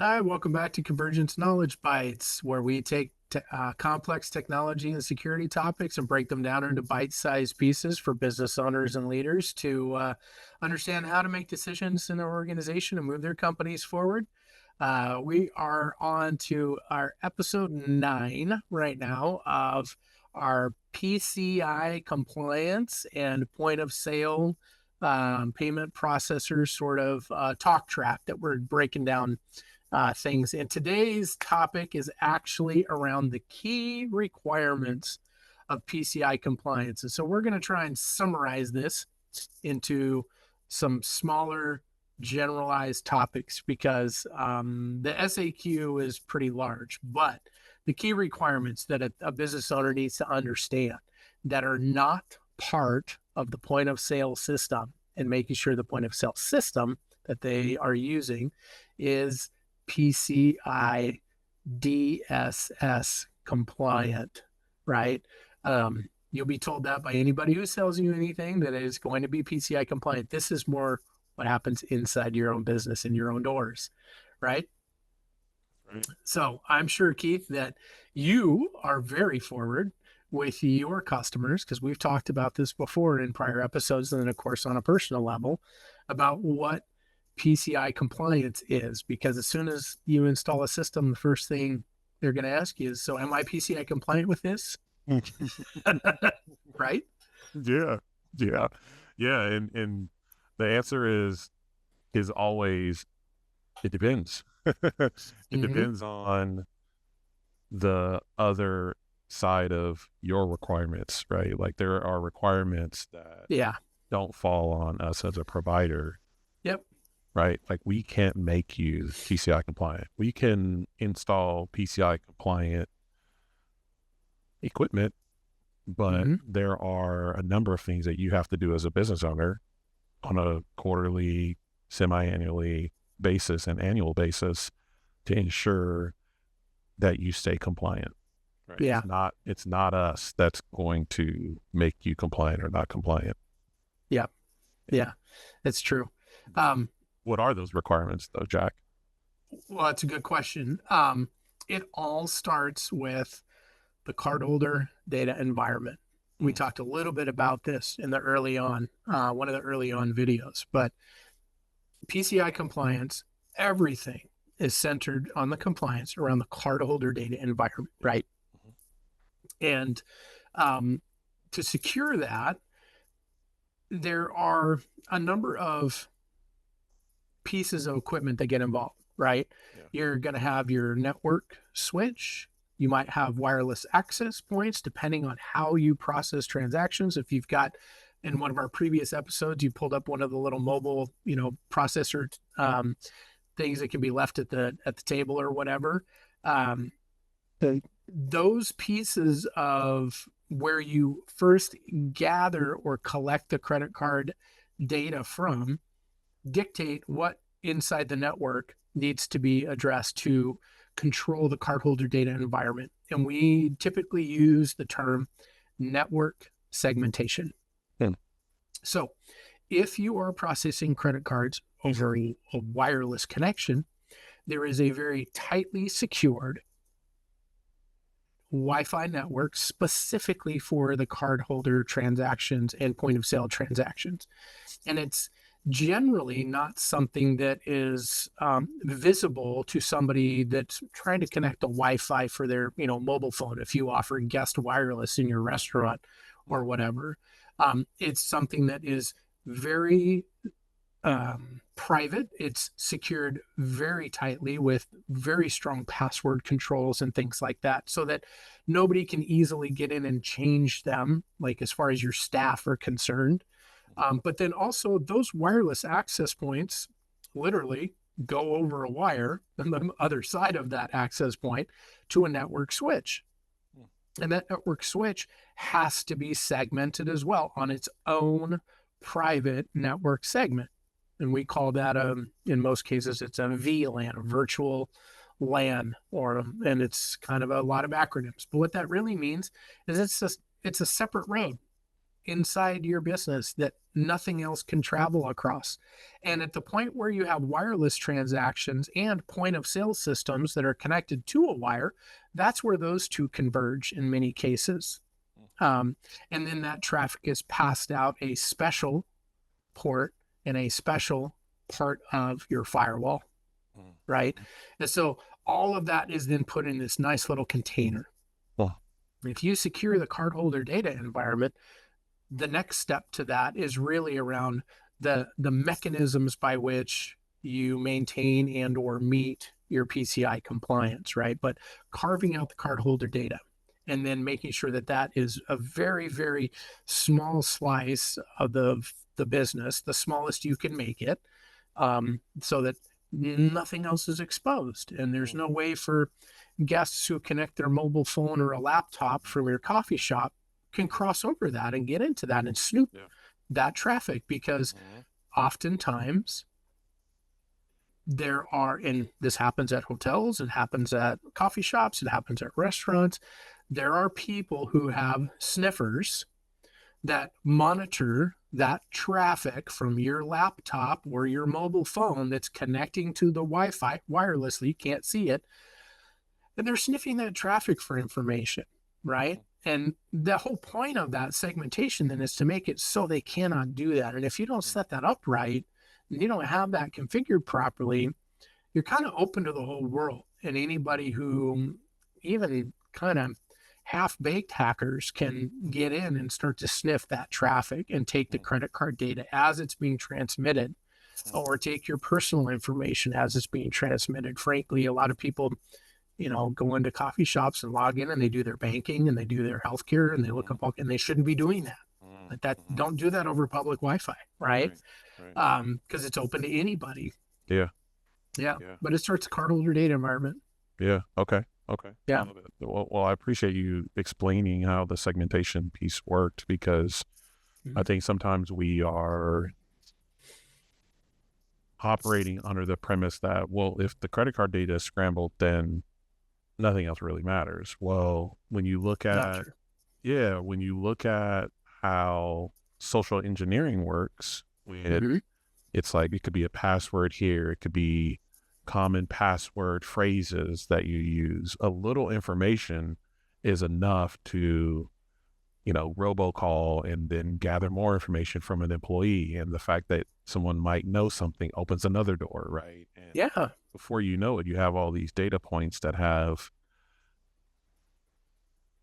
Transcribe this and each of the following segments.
Hi, welcome back to Convergence Knowledge Bytes, where we take complex technology and security topics and break them down into bite-sized pieces for business owners and leaders to understand how to make decisions in their organization and move their companies forward. We are on to our episode 9 right now of our PCI compliance and point of sale payment processor sort of talk track that we're breaking down things. And today's topic is actually around the key requirements of PCI compliance. And so we're going to try and summarize this into some smaller generalized topics because the SAQ is pretty large, but the key requirements that a business owner needs to understand that are not part of the point of sale system and making sure the point of sale system that they are using is PCI DSS compliant, right? You'll be told that by anybody who sells you anything that is going to be PCI compliant. This is more what happens inside your own business in your own doors, right? Right. So I'm sure, Keith, that you are very forward with your customers because we've talked about this before in prior episodes, and then of course on a personal level about what PCI compliance is, because as soon as you install a system, the first thing they're going to ask you is, so am I PCI compliant with this? Right? Yeah. Yeah. Yeah. And the answer is always, it depends. It depends on the other side of your requirements, right? Like there are requirements that Yeah. don't fall on us as a provider, Yep. right? Like we can't make you PCI compliant. We can install PCI compliant equipment, but there are a number of things that you have to do as a business owner on a quarterly, semi-annually basis and annual basis to ensure that you stay compliant. Right? Yeah. It's not us that's going to make you compliant or not compliant. Yeah. Yeah. That's true. What are those requirements though, Jack? Well, that's a good question. It all starts with the cardholder data environment. We talked a little bit about this in the early on, one of the early on videos, but PCI compliance, everything is centered on the compliance around the cardholder data environment, right? And to secure that, there are a number of pieces of equipment that get involved, right? Yeah. You're going to have your network switch. You might have wireless access points, depending on how you process transactions. If you've got, in one of our previous episodes, you pulled up one of the little mobile, processor things that can be left at the table or whatever. Those pieces of where you first gather or collect the credit card data from dictate what inside the network needs to be addressed to control the cardholder data environment. And we typically use the term network segmentation. So if you are processing credit cards over a wireless connection, there is a very tightly secured Wi-Fi network specifically for the cardholder transactions and point of sale transactions. And it's generally not something that is visible to somebody that's trying to connect a Wi-Fi for their, mobile phone. If you offer guest wireless in your restaurant or whatever, it's something that is very private. It's secured very tightly with very strong password controls and things like that, so that nobody can easily get in and change them, like as far as your staff are concerned. But then also those wireless access points literally go over a wire on the other side of that access point to a network switch. And that network switch has to be segmented as well on its own private network segment. And we call that, in most cases, it's a VLAN, a virtual LAN, and it's kind of a lot of acronyms. But what that really means is it's a separate road. inside your business that nothing else can travel across. And at the point where you have wireless transactions and point of sale systems that are connected to a wire, that's where those two converge in many cases. And then that traffic is passed out a special port in a special part of your firewall, right? And so all of that is then put in this nice little container. Well, If you secure the cardholder data environment, the next step to that is really around the mechanisms by which you maintain and or meet your PCI compliance, right? But carving out the cardholder data and then making sure that that is a very, very small slice of the business, the smallest you can make it, so that nothing else is exposed. And there's no way for guests who connect their mobile phone or a laptop from your coffee shop can cross over that and get into that and snoop that traffic, because oftentimes there are, and this happens at hotels, it happens at coffee shops, it happens at restaurants, there are people who have sniffers that monitor that traffic from your laptop or your mobile phone that's connecting to the Wi-Fi wirelessly, you can't see it, and they're sniffing that traffic for information, right? And the whole point of that segmentation then is to make it so they cannot do that. And if you don't set that up right, and you don't have that configured properly, you're kind of open to the whole world. And anybody who, even kind of half-baked hackers, can get in and start to sniff that traffic and take the credit card data as it's being transmitted, or take your personal information as it's being transmitted. Frankly, a lot of people, go into coffee shops and log in and they do their banking and they do their healthcare and they look up, and they shouldn't be doing that. Like don't do that over public Wi-Fi, right? Because it's open to anybody. Yeah. But it starts a cardholder data environment. Yeah. Okay. Yeah. Well, I appreciate you explaining how the segmentation piece worked, because I think sometimes we are operating under the premise that, well, if the credit card data is scrambled, then nothing else really matters. Well, when you look at, when you look at how social engineering works, it's like, it could be a password here, it could be common password phrases that you use. A little information is enough to, robocall and then gather more information from an employee. And the fact that someone might know something opens another door, right? And before you know it, you have all these data points that have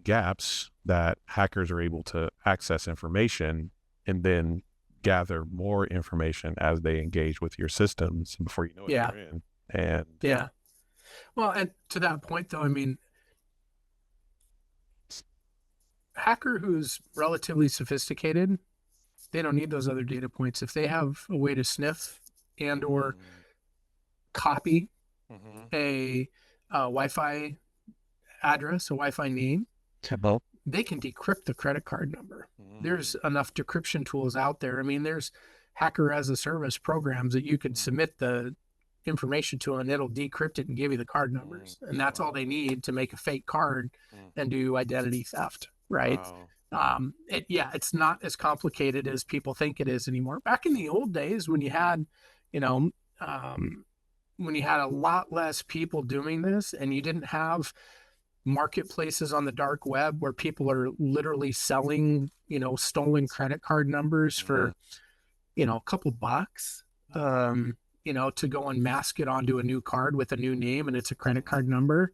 gaps that hackers are able to access information and then gather more information as they engage with your systems. And before you know it, they're in. And well, and to that point though, I mean, hacker who's relatively sophisticated, they don't need those other data points. If they have a way to sniff and or copy a Wi-Fi address, a Wi-Fi name, they can decrypt the credit card number. There's enough decryption tools out there. I mean, there's hacker as a service programs that you could submit the information to, and it'll decrypt it and give you the card numbers. And that's all they need to make a fake card and do identity theft, right? It's not as complicated as people think it is anymore. Back in the old days, when you had, when you had a lot less people doing this, and you didn't have marketplaces on the dark web where people are literally selling, stolen credit card numbers for, a couple bucks, to go and mask it onto a new card with a new name and it's a credit card number.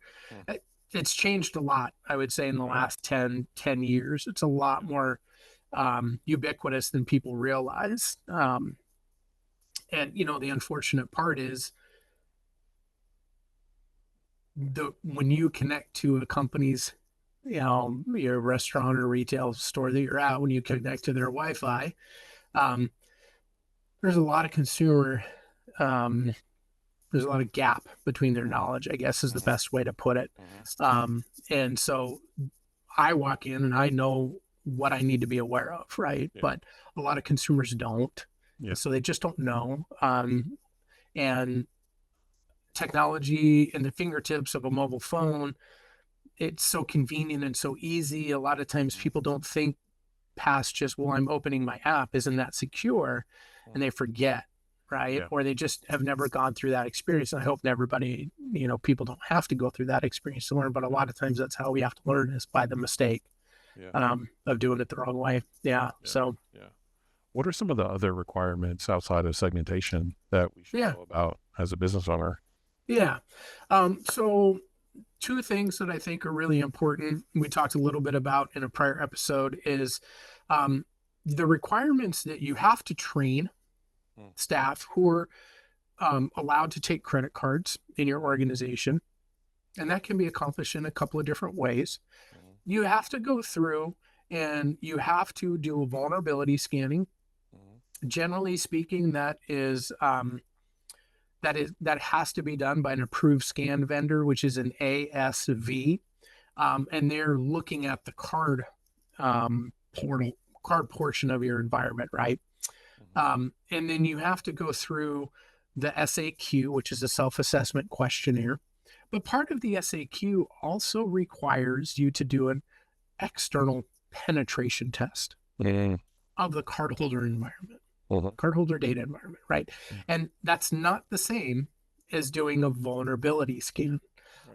It's changed a lot, I would say, in the last 10 years. It's a lot more ubiquitous than people realize. And, the unfortunate part is when you connect to a company's, your restaurant or retail store that you're at, when you connect to their Wi-Fi, there's a lot of consumer, there's a lot of gap between their knowledge, I guess is the best way to put it. And so I walk in and I know what I need to be aware of, right? But a lot of consumers don't. So they just don't know. And technology in the fingertips of a mobile phone, it's so convenient and so easy. A lot of times people don't think past just, well, I'm opening my app, isn't that secure? And they forget, right? Yeah. Or they just have never gone through that experience. And I hope everybody, people don't have to go through that experience to learn, but a lot of times that's how we have to learn, is by the mistake of doing it the wrong way. Yeah. So what are some of the other requirements outside of segmentation that we should know about as a business owner? Yeah. So two things that I think are really important, we talked a little bit about in a prior episode, is the requirements that you have to train staff who are allowed to take credit cards in your organization. And that can be accomplished in a couple of different ways. You have to go through and you have to do vulnerability scanning. Generally speaking, that has to be done by an approved scan vendor, which is an ASV, and they're looking at the card portion of your environment, right? And then you have to go through the SAQ, which is a self-assessment questionnaire. But part of the SAQ also requires you to do an external penetration test of the cardholder environment. Cardholder data environment, right? And that's not the same as doing a vulnerability scan.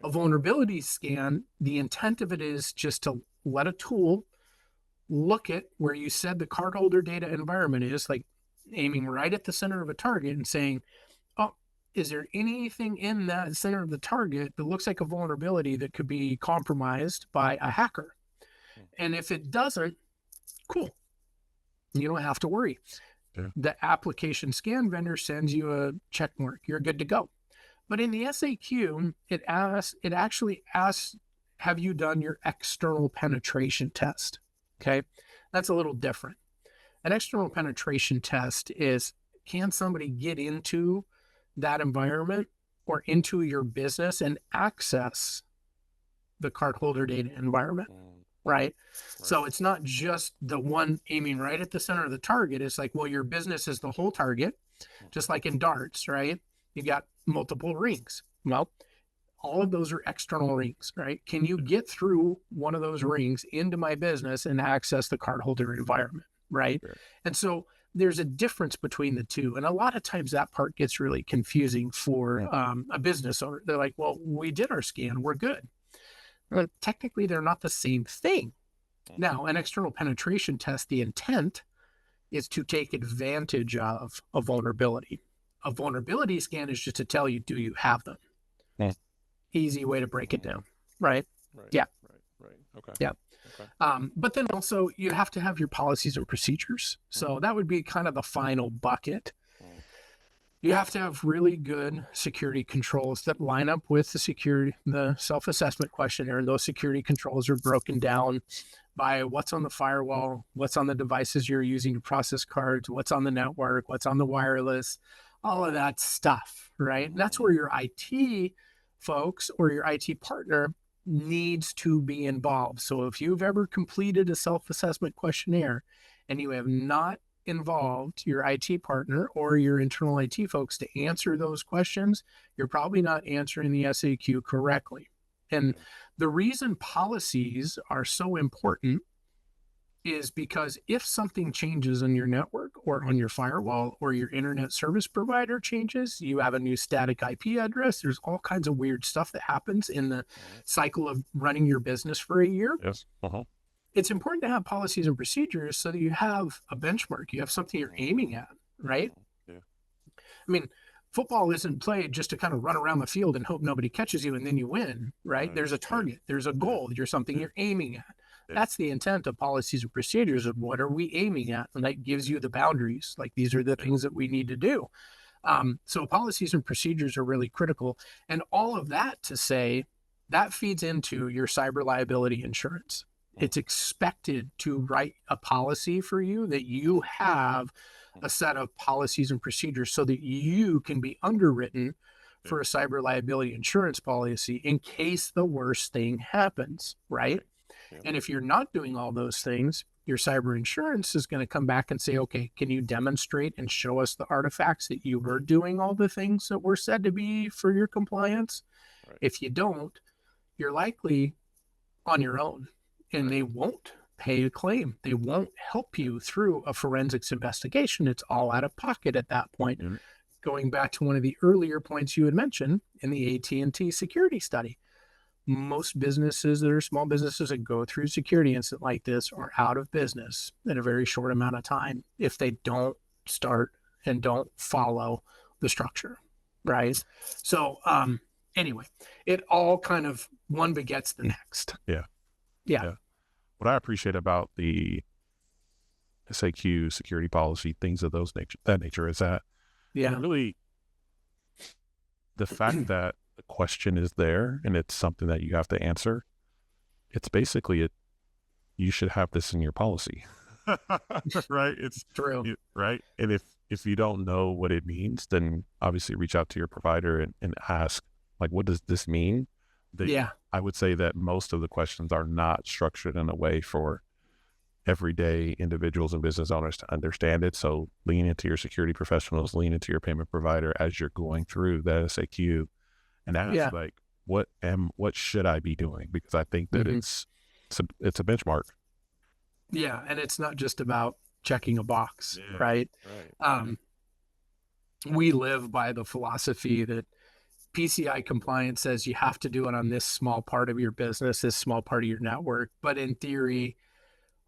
A vulnerability scan, the intent of it is just to let a tool look at where you said the cardholder data environment is, like aiming right at the center of a target and saying, oh, is there anything in that center of the target that looks like a vulnerability that could be compromised by a hacker? And if it doesn't, cool. You don't have to worry. The application scan vendor sends you a check mark. You're good to go. But in the SAQ, it actually asks, have you done your external penetration test? Okay. That's a little different. An external penetration test is, can somebody get into that environment or into your business and access the cardholder data environment? Right? So it's not just the one aiming right at the center of the target. It's like, well, your business is the whole target, just like in darts, right? You got multiple rings. Well, all of those are external rings, right? Can you get through one of those rings into my business and access the cardholder environment, right? And so there's a difference between the two. And a lot of times that part gets really confusing for a business owner. They're like, well, we did our scan, we're good. Well, technically, they're not the same thing. Now, an external penetration test, the intent is to take advantage of a vulnerability. A vulnerability scan is just to tell you, do you have them? Easy way to break it down, right? Yeah. Okay. Yeah. Okay. But then also you have to have your policies and procedures. So that would be kind of the final bucket. You have to have really good security controls that line up with the self-assessment questionnaire. And those security controls are broken down by what's on the firewall, what's on the devices you're using to process cards, what's on the network, what's on the wireless, all of that stuff, right? And that's where your IT folks or your IT partner needs to be involved. So if you've ever completed a self-assessment questionnaire and you have not involved your IT partner or your internal IT folks to answer those questions, you're probably not answering the SAQ correctly. And the reason policies are so important is because if something changes in your network or on your firewall or your internet service provider changes, you have a new static IP address, there's all kinds of weird stuff that happens in the cycle of running your business for a year. Yes. It's important to have policies and procedures so that you have a benchmark, you have something you're aiming at, right? Yeah. I mean, football isn't played just to kind of run around the field and hope nobody catches you and then you win, right? There's a target, there's a goal, there's something you're aiming at. That's the intent of policies and procedures of what are we aiming at? And that gives you the boundaries. Like, these are the things that we need to do. So policies and procedures are really critical. And all of that to say, that feeds into your cyber liability insurance. It's expected to write a policy for you that you have a set of policies and procedures so that you can be underwritten for a cyber liability insurance policy in case the worst thing happens, right? And if you're not doing all those things, your cyber insurance is going to come back and say, okay, can you demonstrate and show us the artifacts that you were doing all the things that were said to be for your compliance? If you don't, you're likely on your own. And they won't pay a claim. They won't help you through a forensics investigation. It's all out of pocket at that point. Mhm. Going back to one of the earlier points you had mentioned in the AT&T security study, most businesses that are small businesses that go through security incident like this are out of business in a very short amount of time if they don't start and don't follow the structure, right? So anyway, it all kind of one begets the next. Yeah. Yeah. Yeah. What I appreciate about the SAQ security policy, things of that nature is that Yeah. really the fact that the question is there and it's something that you have to answer, it's basically you should have this in your policy. Right? True. Right. And if you don't know what it means, then obviously reach out to your provider and ask, like, what does this mean? Yeah. I would say that most of the questions are not structured in a way for everyday individuals and business owners to understand it. So lean into your security professionals, lean into your payment provider as you're going through the SAQ and ask, Yeah. like, what should I be doing? Because I think that it's a benchmark. Yeah. And it's not just about checking a box, Yeah. right? Right. We live by the philosophy that PCI compliance says you have to do it on this small part of your business, this small part of your network. But in theory,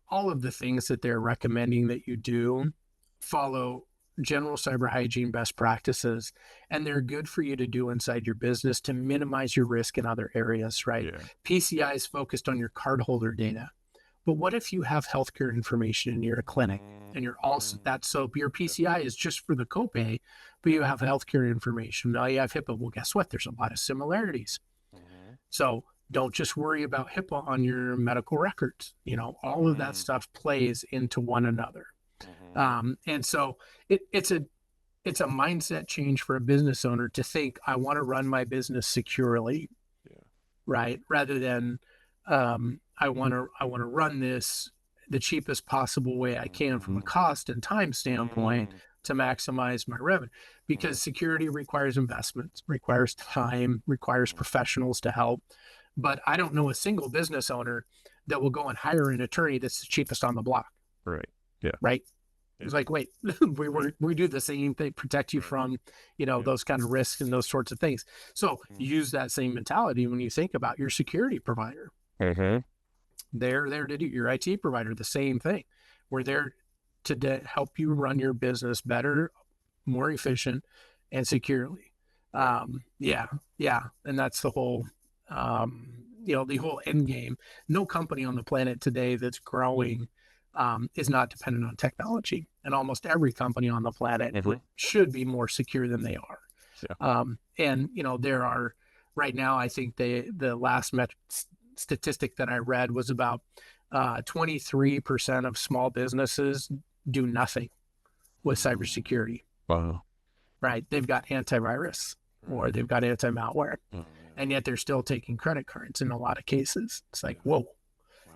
all of the things that they're recommending that you do follow general cyber hygiene best practices, and they're good for you to do inside your business to minimize your risk in other areas, right? Yeah. PCI is focused on your cardholder data. But what if you have healthcare information and you're a clinic and you're also that, so your PCI is just for the copay, but you have healthcare information. Now you have HIPAA. Well, guess what? There's a lot of similarities. So don't just worry about HIPAA on your medical records. All of that stuff plays into one another. And so it's a mindset change for a business owner to think, I want to run my business securely, right? Rather than I want to run this the cheapest possible way I can from a cost and time standpoint to maximize my revenue, because security requires investments, requires time, requires professionals to help. But I don't know a single business owner that will go and hire an attorney that's the cheapest on the block. Right. Yeah. Right. It's like, wait, we do the same thing, protect you from, those kind of risks and those sorts of things. So use that same mentality when you think about your security provider. They're there to do your IT provider, the same thing. We're there to help you run your business better, more efficient, and securely. Yeah. And that's the whole, the whole end game. No company on the planet today that's growing is not dependent on technology, and almost every company on the planet should be more secure than they are. And there are right now, I think the last statistic that I read was about 23% of small businesses do nothing with cybersecurity. Wow. Right? They've got antivirus or they've got anti-malware, and yet they're still taking credit cards in a lot of cases. It's like, whoa,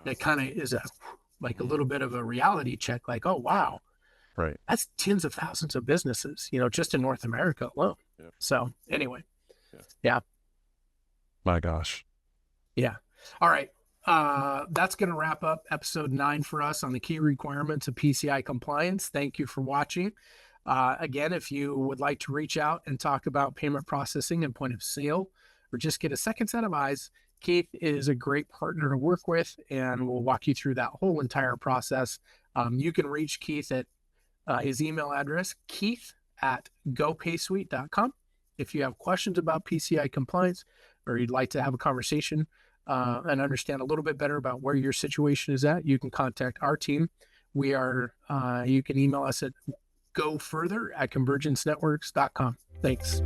that kind of is a little bit of a reality check. Like, oh, wow. Right. That's tens of thousands of businesses, just in North America alone. So anyway, yeah. My gosh. Yeah. All right. That's going to wrap up episode 9 for us on the key requirements of PCI compliance. Thank you for watching. Again, if you would like to reach out and talk about payment processing and point of sale, or just get a second set of eyes, Keith is a great partner to work with, and we'll walk you through that whole entire process. You can reach Keith at his email address, keith@gopaysuite.com. If you have questions about PCI compliance, or you'd like to have a conversation and understand a little bit better about where your situation is at, you can contact our team. You can email us at gofurther@convergencenetworks.com. Thanks.